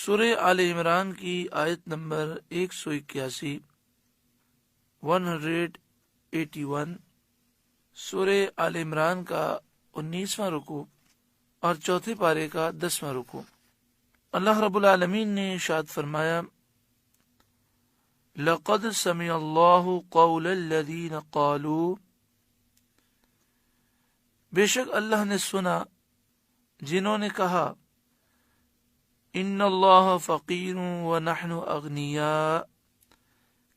سورہ آل عمران کی آیت نمبر 181 181 سورہ آل عمران کا 19واں رکوع اور چوتھے پارے کا 10واں رکوع۔ اللہ رب العالمین نے ارشاد فرمایا، لقد سمع اللہ قول الذین قالوا، بے شک اللہ نے سنا جنہوں نے کہا، ان اللہ فقیر ونحن اغنیاء،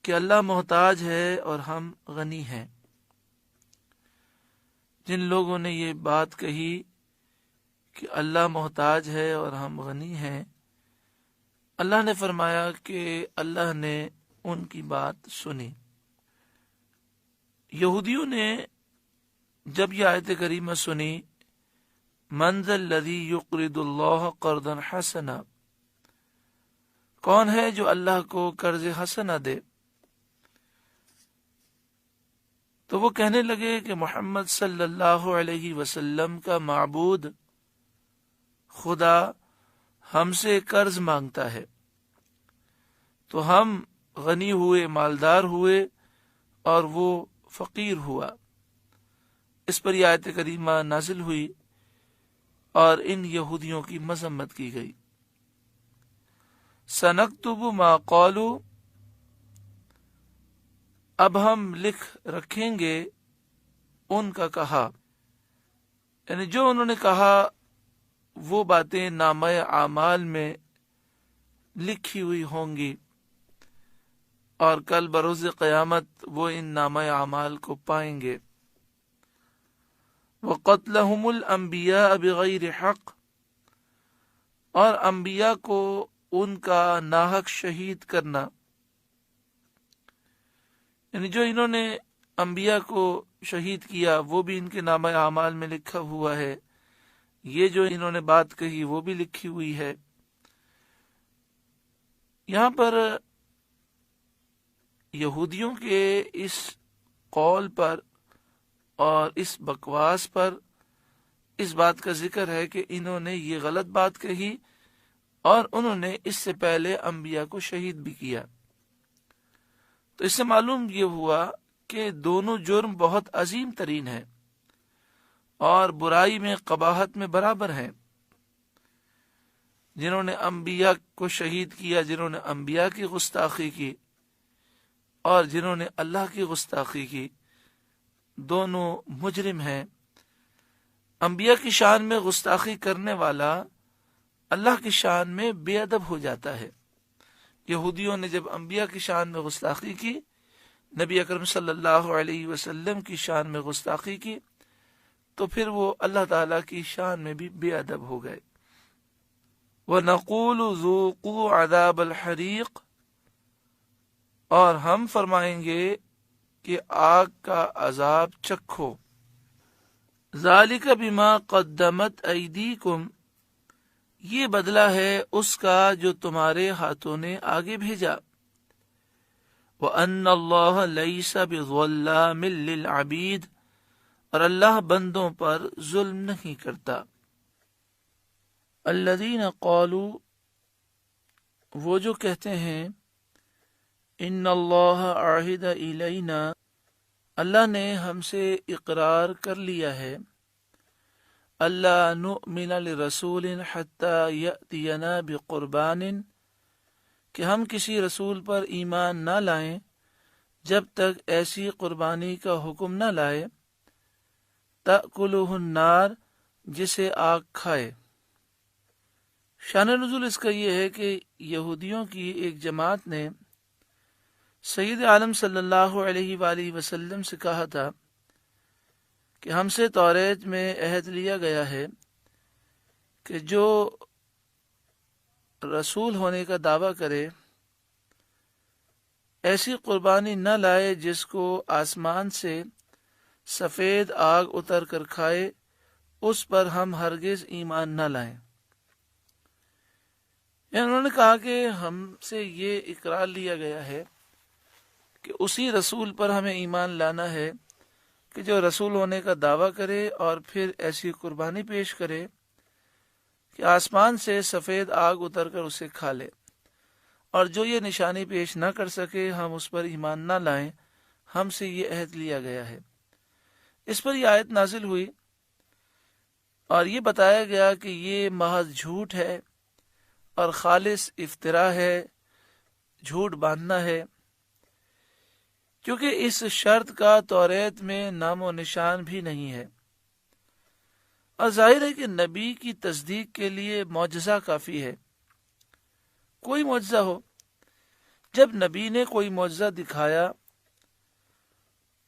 کہ اللہ محتاج ہے اور ہم غنی ہیں۔ جن لوگوں نے یہ بات کہی کہ اللہ محتاج ہے اور ہم غنی ہیں، اللہ نے فرمایا کہ اللہ نے ان کی بات سنی۔ یہودیوں نے جب یہ آیت کریمہ سنی، من ذا الذی یقرض اللہ قرضا حسنا، کون ہے جو اللہ کو قرض حسنا دے، تو وہ کہنے لگے کہ محمد صلی اللہ علیہ وسلم کا معبود خدا ہم سے قرض مانگتا ہے، تو ہم غنی ہوئے، مالدار ہوئے، اور وہ فقیر ہوا۔ اس پر یہ آیت کریمہ نازل ہوئی اور ان یہودیوں کی مذمت کی گئی۔ سنکتب ما قالوا، اب ہم لکھ رکھیں گے ان کا کہا، یعنی جو انہوں نے کہا وہ باتیں نامہ اعمال میں لکھی ہوئی ہوں گی، اور کل بروز قیامت وہ ان نامہ اعمال کو پائیں گے۔ وَقَتْلَهُمُ الْأَنْبِيَاءَ بِغَيْرِ حَقٍّ، اور انبیاء کو ان کا ناحق شہید کرنا، یعنی جو انہوں نے انبیاء کو شہید کیا وہ بھی ان کے نامہ اعمال میں لکھا ہوا ہے، یہ جو انہوں نے بات کہی وہ بھی لکھی ہوئی ہے۔ یہاں پر یہودیوں کے اس قول پر اور اس بکواس پر اس بات کا ذکر ہے کہ انہوں نے یہ غلط بات کہی اور انہوں نے اس سے پہلے انبیاء کو شہید بھی کیا۔ تو اس سے معلوم یہ ہوا کہ دونوں جرم بہت عظیم ترین ہیں اور برائی میں قباحت میں برابر ہیں۔ جنہوں نے انبیاء کو شہید کیا، جنہوں نے انبیاء کی گستاخی کی، اور جنہوں نے اللہ کی گستاخی کی، دونوں مجرم ہیں۔ انبیاء کی شان میں گستاخی کرنے والا اللہ کی شان میں بے ادب ہو جاتا ہے۔ یہودیوں نے جب انبیاء کی شان میں گستاخی کی، نبی اکرم صلی اللہ علیہ وسلم کی شان میں گستاخی کی، تو پھر وہ اللہ تعالیٰ کی شان میں بھی بے ادب ہو گئے۔ وَنَقُولُ ذُوقُوا عَذَابَ الْحَرِيقِ، اور ہم فرمائیں گے کہ آگ کا عذاب چکھو۔ ذَلِكَ بِمَا قَدَّمَتْ أَيْدِيكُمْ، یہ بدلہ ہے اس کا جو تمہارے ہاتھوں نے آگے بھیجا۔ وَأَنَّ اللَّهَ لَيْسَ بِظَلَّامٍ لِّلْعَبِيدِ، اور اللہ بندوں پر ظلم نہیں کرتا۔ الَّذِينَ قَالُوا، وہ جو کہتے ہیں، ان اللہ عہد الینا، اللہ نے ہم سے اقرار کر لیا ہے، اللہ نؤمن لرسول حتی یأتینا بقربان، کہ ہم کسی رسول پر ایمان نہ لائیں جب تک ایسی قربانی کا حکم نہ لائے، تأکلہ النار، جسے آگ کھائے۔ شان نزول اس کا یہ ہے کہ یہودیوں کی ایک جماعت نے سید عالم صلی اللہ علیہ وآلہ وسلم سے کہا تھا کہ ہم سے توریت میں عہد لیا گیا ہے کہ جو رسول ہونے کا دعویٰ کرے، ایسی قربانی نہ لائے جس کو آسمان سے سفید آگ اتر کر کھائے، اس پر ہم ہرگز ایمان نہ لائیں۔ یعنی انہوں نے کہا کہ ہم سے یہ اقرار لیا گیا ہے کہ اسی رسول پر ہمیں ایمان لانا ہے کہ جو رسول ہونے کا دعویٰ کرے اور پھر ایسی قربانی پیش کرے کہ آسمان سے سفید آگ اتر کر اسے کھا لے، اور جو یہ نشانی پیش نہ کر سکے ہم اس پر ایمان نہ لائیں، ہم سے یہ عہد لیا گیا ہے۔ اس پر یہ آیت نازل ہوئی اور یہ بتایا گیا کہ یہ محض جھوٹ ہے اور خالص افطرا ہے، جھوٹ باندھنا ہے، کیونکہ اس شرط کا توریت میں نام و نشان بھی نہیں ہے، اور ظاہر ہے کہ نبی کی تصدیق کے لیے معجزہ کافی ہے، کوئی معجزہ ہو۔ جب نبی نے کوئی معجزہ دکھایا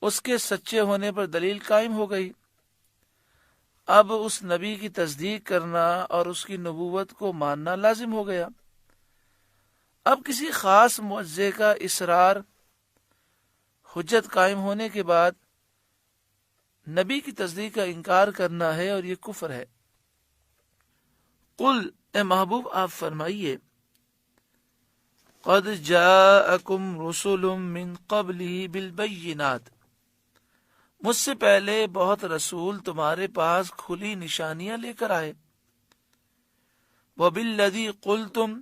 اس کے سچے ہونے پر دلیل قائم ہو گئی، اب اس نبی کی تصدیق کرنا اور اس کی نبوت کو ماننا لازم ہو گیا۔ اب کسی خاص معجزے کا اصرار حجت قائم ہونے کے بعد نبی کی تصدیق کا انکار کرنا ہے، اور یہ کفر ہے۔ قل، اے محبوب آپ فرمائیے، قد جاءکم رسل من قبلی بالبینات، مجھ سے پہلے بہت رسول تمہارے پاس کھلی نشانیاں لے کر آئے، وبالذی قلتم،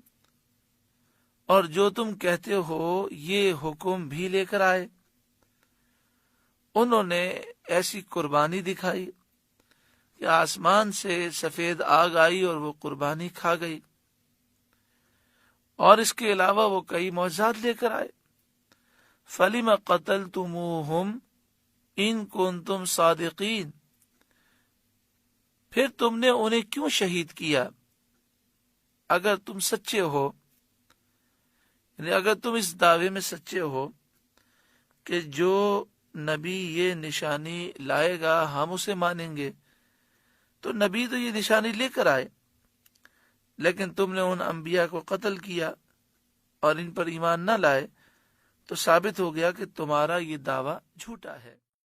اور جو تم کہتے ہو یہ حکم بھی لے کر آئے۔ انہوں نے ایسی قربانی دکھائی کہ آسمان سے سفید آگ آئی اور وہ قربانی کھا گئی، اور اس کے علاوہ وہ کئی معجزات لے کر آئے۔ فَلِمَ قَتَلْتُمُوهُمْ إِن كُنتُمْ صَادِقِينَ، پھر تم نے انہیں کیوں شہید کیا اگر تم سچے ہو، یعنی اگر تم اس دعوے میں سچے ہو کہ جو نبی یہ نشانی لائے گا ہم اسے مانیں گے، تو نبی تو یہ نشانی لے کر آئے، لیکن تم نے ان انبیاء کو قتل کیا اور ان پر ایمان نہ لائے، تو ثابت ہو گیا کہ تمہارا یہ دعویٰ جھوٹا ہے۔